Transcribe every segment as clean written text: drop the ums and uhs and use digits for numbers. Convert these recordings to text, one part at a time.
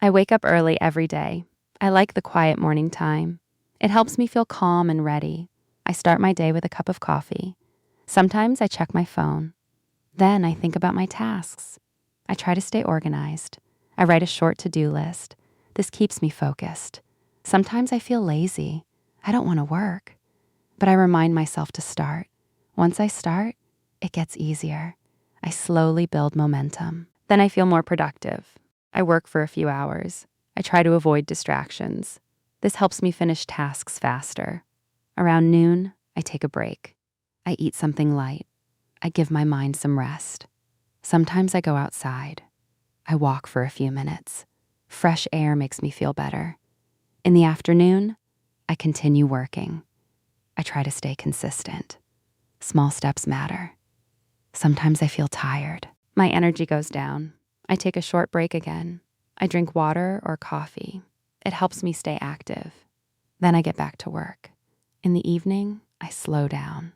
I wake up early every day. I like the quiet morning time. It helps me feel calm and ready. I start my day with a cup of coffee. Sometimes I check my phone. Then I think about my tasks. I try to stay organized. I write a short to-do list. This keeps me focused. Sometimes I feel lazy. I don't want to work. But I remind myself to start. Once I start, it gets easier. I slowly build momentum. Then I feel more productive. I work for a few hours. I try to avoid distractions. This helps me finish tasks faster. Around noon, I take a break. I eat something light. I give my mind some rest. Sometimes I go outside. I walk for a few minutes. Fresh air makes me feel better. In the afternoon, I continue working. I try to stay consistent. Small steps matter. Sometimes I feel tired. My energy goes down. I take a short break again. I drink water or coffee. It helps me stay active. Then I get back to work. In the evening, I slow down.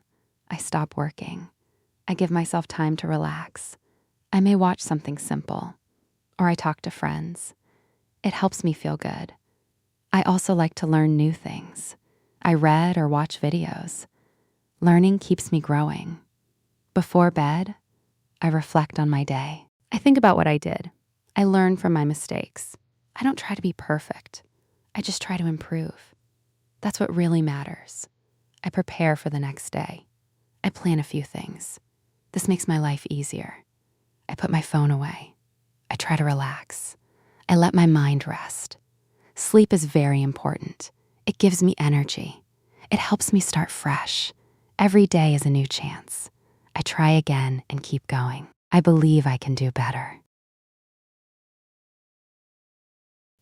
I stop working. I give myself time to relax. I may watch something simple, or I talk to friends. It helps me feel good. I also like to learn new things. I read or watch videos. Learning keeps me growing. Before bed, I reflect on my day. I think about what I did. I learn from my mistakes. I don't try to be perfect. I just try to improve. That's what really matters. I prepare for the next day. I plan a few things. This makes my life easier. I put my phone away. I try to relax. I let my mind rest. Sleep is very important. It gives me energy. It helps me start fresh. Every day is a new chance. I try again and keep going. I believe I can do better.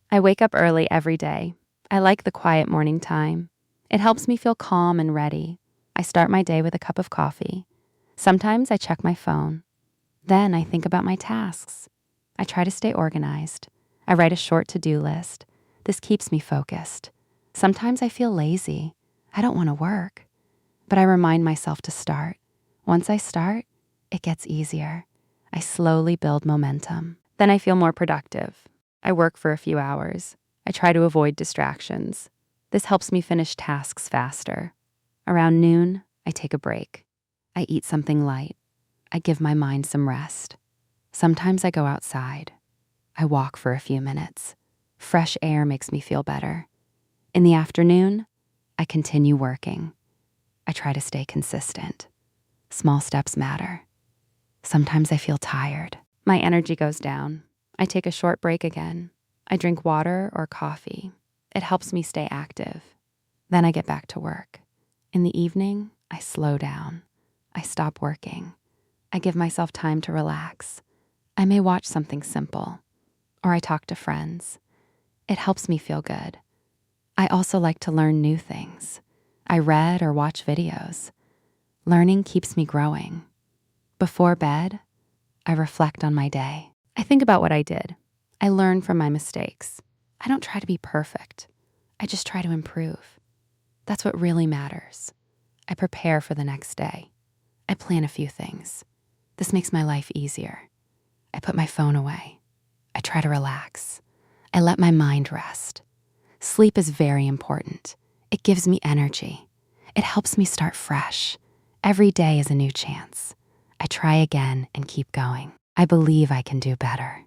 I wake up early every day. I like the quiet morning time. It helps me feel calm and ready. I start my day with a cup of coffee. Sometimes I check my phone. Then I think about my tasks. I try to stay organized. I write a short to-do list. This keeps me focused. Sometimes I feel lazy. I don't want to work. But I remind myself to start. Once I start, it gets easier. I slowly build momentum. Then I feel more productive. I work for a few hours. I try to avoid distractions. This helps me finish tasks faster. Around noon, I take a break. I eat something light. I give my mind some rest. Sometimes I go outside. I walk for a few minutes. Fresh air makes me feel better. In the afternoon, I continue working. I try to stay consistent. Small steps matter. Sometimes I feel tired. My energy goes down. I take a short break again. I drink water or coffee. It helps me stay active. Then I get back to work. In the evening, I slow down. I stop working. I give myself time to relax. I may watch something simple, or I talk to friends. It helps me feel good. I also like to learn new things. I read or watch videos. Learning keeps me growing. Before bed, I reflect on my day. I think about what I did. I learn from my mistakes. I don't try to be perfect. I just try to improve. That's what really matters. I prepare for the next day. I plan a few things. This makes my life easier. I put my phone away. I try to relax. I let my mind rest. Sleep is very important. It gives me energy. It helps me start fresh. Every day is a new chance. I try again and keep going. I believe I can do better.